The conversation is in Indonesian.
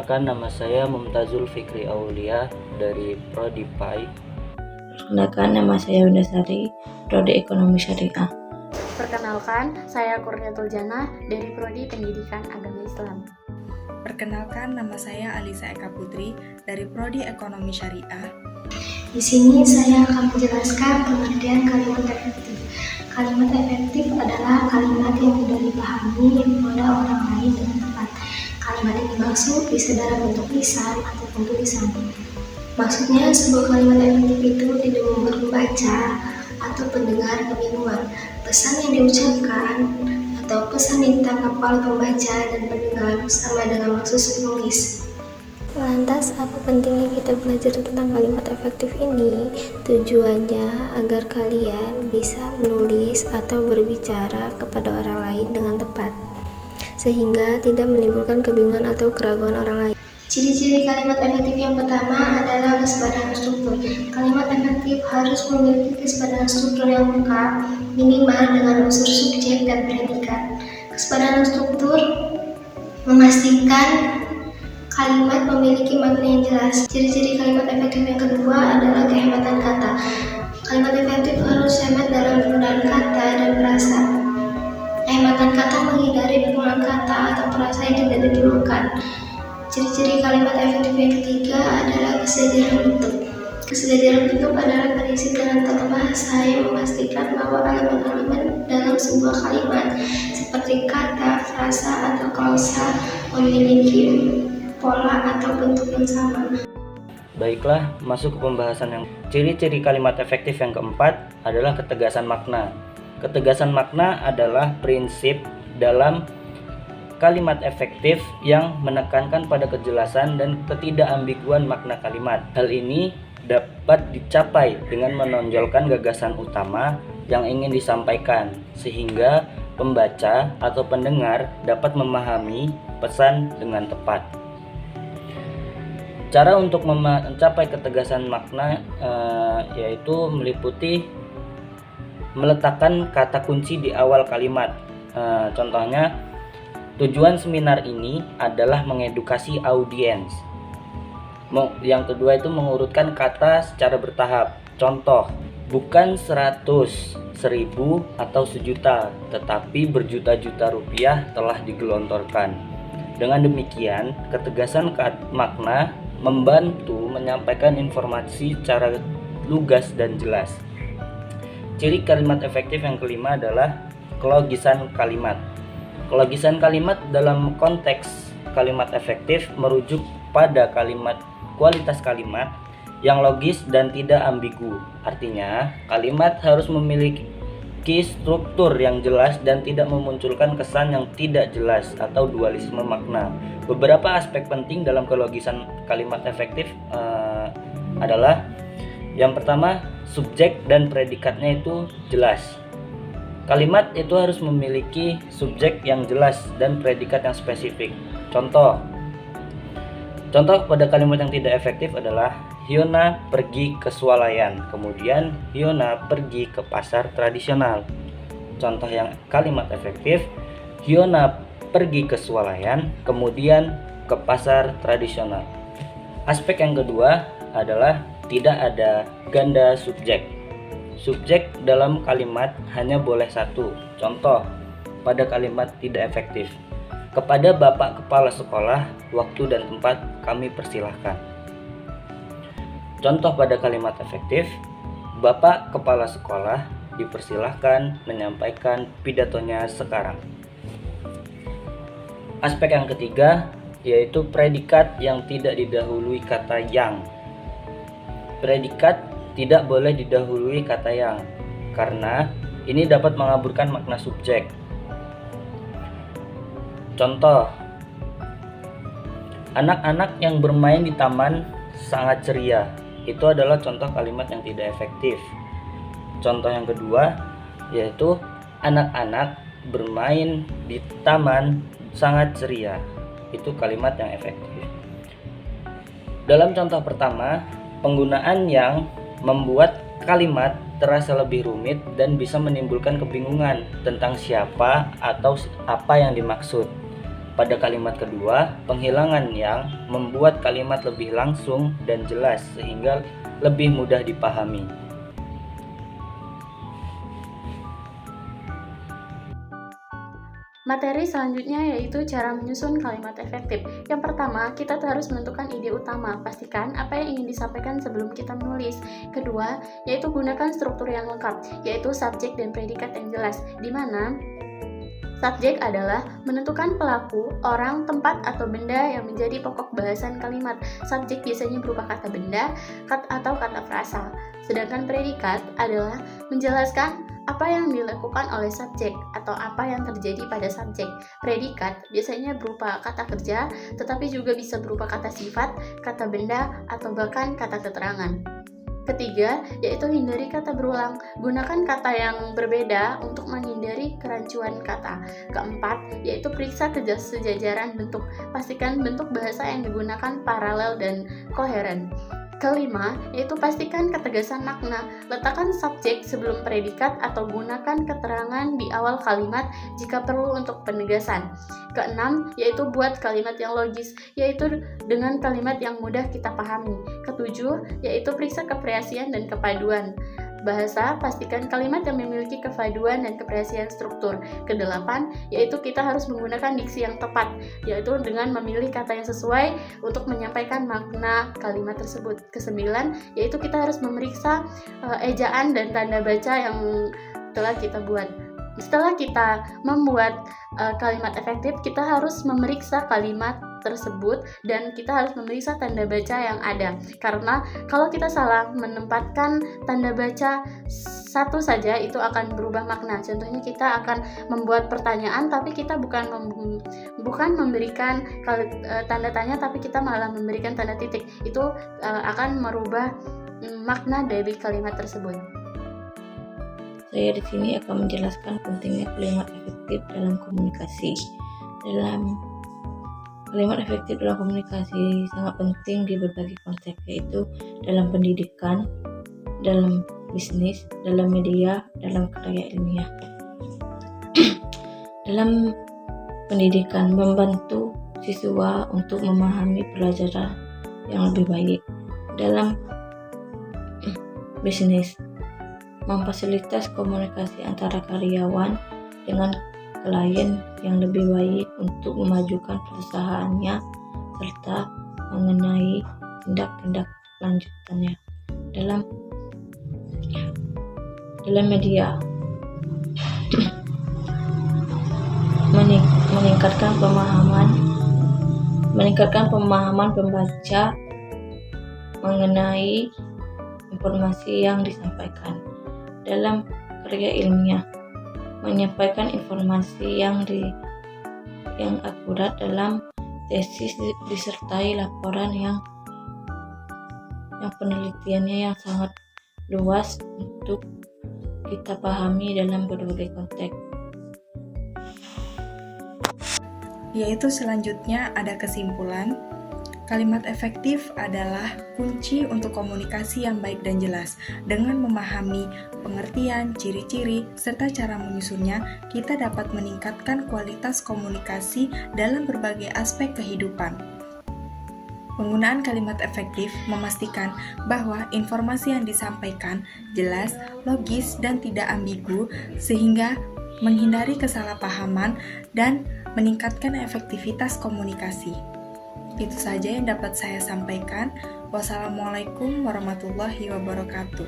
Perkenalkan, nama saya Mumtazul Fikri Aulia dari Prodi PAI. Perkenalkan, nama saya Windasari, Prodi Ekonomi Syariah. Perkenalkan, saya Kurniatul Jannah dari Prodi Pendidikan Agama Islam. Perkenalkan, nama saya Alisa Eka Putri dari Prodi Ekonomi Syariah. Di sini saya akan menjelaskan pengertian kalimat efektif. Kalimat efektif adalah kalimat yang mudah dipahami oleh orang lain dengan tepat. Kalimat yang dimaksud bisa dalam bentuk lisan ataupun tulisan. Maksudnya, sebuah kalimat efektif itu tidak membuat pembaca atau pendengar kebingungan. Pesan yang diucapkan atau pesan yang ditangkap oleh pembaca dan pendengar sama dengan maksud penulis. Lantas, apa pentingnya kita belajar tentang kalimat efektif ini? Tujuannya agar kalian bisa menulis atau berbicara kepada orang lain dengan tepat, sehingga tidak menimbulkan kebingungan atau keraguan orang lain. Ciri-ciri kalimat efektif yang pertama adalah kesepadan struktur. Kalimat efektif harus memiliki kesepadan struktur yang lengkap, minimal dengan unsur subjek dan predikat. Kesepadan struktur memastikan kalimat memiliki makna yang jelas. Ciri-ciri kalimat efektif yang kedua adalah kehematan kata. Kalimat efektif harus hemat dalam penggunaan kata dan frasa. Kehematan kata menghindari penggunaan kata atau frasa yang tidak diperlukan. Ciri-ciri kalimat efektif yang ketiga adalah kesederhanaan bentuk. Kesederhanaan bentuk adalah berisi dengan tata bahasa yang memastikan bahwa elemen-elemen dalam sebuah kalimat seperti kata, frasa, atau klausa memiliki pola atau bentuk yang sama. Baiklah, masuk ke pembahasan yang ciri-ciri kalimat efektif yang keempat adalah ketegasan makna. Ketegasan makna adalah prinsip dalam kalimat efektif yang menekankan pada kejelasan dan ketidakambiguan makna kalimat. Hal ini dapat dicapai dengan menonjolkan gagasan utama yang ingin disampaikan, sehingga pembaca atau pendengar dapat memahami pesan dengan tepat. Cara untuk mencapai ketegasan makna yaitu meliputi meletakkan kata kunci di awal kalimat. Contohnya, tujuan seminar ini adalah mengedukasi audiens. Yang kedua itu mengurutkan kata secara bertahap. Contoh, bukan 100, 1000, atau sejuta, tetapi berjuta-juta rupiah telah digelontorkan. Dengan demikian, ketegasan makna membantu menyampaikan informasi secara lugas dan jelas. Ciri kalimat efektif yang kelima adalah kelogisan kalimat. Kelogisan kalimat dalam konteks kalimat efektif merujuk pada kualitas kalimat yang logis dan tidak ambigu. Artinya, kalimat harus memiliki struktur yang jelas dan tidak memunculkan kesan yang tidak jelas atau dualisme makna. Beberapa aspek penting dalam kelogisan kalimat efektif adalah yang pertama, subjek dan predikatnya itu jelas. Kalimat itu harus memiliki subjek yang jelas dan predikat yang spesifik. Contoh pada kalimat yang tidak efektif adalah Hyona pergi ke swalayan, kemudian Hyona pergi ke pasar tradisional. Contoh yang kalimat efektif, Hyona pergi ke swalayan, kemudian ke pasar tradisional. Aspek yang kedua adalah tidak ada ganda subjek. Subjek dalam kalimat hanya boleh satu. Contoh pada kalimat tidak efektif, kepada Bapak Kepala Sekolah, waktu dan tempat kami persilahkan. Contoh pada kalimat efektif, Bapak Kepala Sekolah dipersilahkan menyampaikan pidatonya sekarang. Aspek yang ketiga yaitu predikat yang tidak didahului kata yang. Predikat tidak boleh didahului kata yang, karena ini dapat mengaburkan makna subjek. Contoh, anak-anak yang bermain di taman sangat ceria. Itu adalah contoh kalimat yang tidak efektif. Contoh yang kedua yaitu anak-anak bermain di taman sangat ceria. Itu kalimat yang efektif. Dalam contoh pertama, penggunaan yang membuat kalimat terasa lebih rumit dan bisa menimbulkan kebingungan tentang siapa atau apa yang dimaksud. Pada kalimat kedua, penghilangan yang membuat kalimat lebih langsung dan jelas sehingga lebih mudah dipahami. Materi selanjutnya yaitu cara menyusun kalimat efektif. Yang pertama, kita harus menentukan ide utama. Pastikan apa yang ingin disampaikan sebelum kita menulis. Kedua, yaitu gunakan struktur yang lengkap, yaitu subjek dan predikat yang jelas, di mana subjek adalah menentukan pelaku, orang, tempat, atau benda yang menjadi pokok bahasan kalimat. Subjek biasanya berupa kata benda atau kata frasa. Sedangkan predikat adalah menjelaskan apa yang dilakukan oleh subjek atau apa yang terjadi pada subjek. Predikat biasanya berupa kata kerja, tetapi juga bisa berupa kata sifat, kata benda, atau bahkan kata keterangan. Ketiga, yaitu hindari kata berulang. Gunakan kata yang berbeda untuk menghindari kerancuan kata. Keempat, yaitu periksa sejajaran bentuk. Pastikan bentuk bahasa yang digunakan paralel dan koheren. Kelima, yaitu pastikan ketegasan makna. Letakkan subjek sebelum predikat atau gunakan keterangan di awal kalimat jika perlu untuk penegasan. Keenam, yaitu buat kalimat yang logis, yaitu dengan kalimat yang mudah kita pahami. Ketujuh, yaitu periksa kepreasian dan kepaduan bahasa, pastikan kalimat yang memiliki kepaduan dan kepreasian struktur. Kedelapan, yaitu kita harus menggunakan diksi yang tepat, yaitu dengan memilih kata yang sesuai untuk menyampaikan makna kalimat tersebut. Kesembilan, yaitu kita harus memeriksa ejaan dan tanda baca yang telah kita buat. Setelah kita membuat kalimat efektif, kita harus memeriksa kalimat tersebut dan kita harus memeriksa tanda baca yang ada. Karena kalau kita salah menempatkan tanda baca satu saja, itu akan berubah makna. Contohnya kita akan membuat pertanyaan tapi kita bukan memberikan tanda tanya, tapi kita malah memberikan tanda titik. Itu akan merubah makna dari kalimat tersebut. Saya di sini akan menjelaskan pentingnya kalimat efektif dalam komunikasi. Kalimat efektif dalam komunikasi sangat penting di berbagai konteks, yaitu dalam pendidikan, dalam bisnis, dalam media, dalam karya ilmiah. Dalam pendidikan, membantu siswa untuk memahami pelajaran yang lebih baik. Dalam bisnis, memfasilitas komunikasi antara karyawan dengan klien yang lebih baik untuk memajukan perusahaannya serta mengenai tindak-tindak lanjutannya. Dalam media, meningkatkan pemahaman pembaca mengenai informasi yang disampaikan. Dalam karya ilmiah, menyampaikan informasi yang akurat dalam tesis disertai laporan yang penelitiannya yang sangat luas untuk kita pahami dalam berbagai konteks. Yaitu selanjutnya ada kesimpulan. Kalimat efektif adalah kunci untuk komunikasi yang baik dan jelas. Dengan memahami pengertian, ciri-ciri, serta cara menyusunnya, kita dapat meningkatkan kualitas komunikasi dalam berbagai aspek kehidupan. Penggunaan kalimat efektif memastikan bahwa informasi yang disampaikan jelas, logis, dan tidak ambigu, sehingga menghindari kesalahpahaman dan meningkatkan efektivitas komunikasi. Itu saja yang dapat saya sampaikan. Wassalamualaikum warahmatullahi wabarakatuh.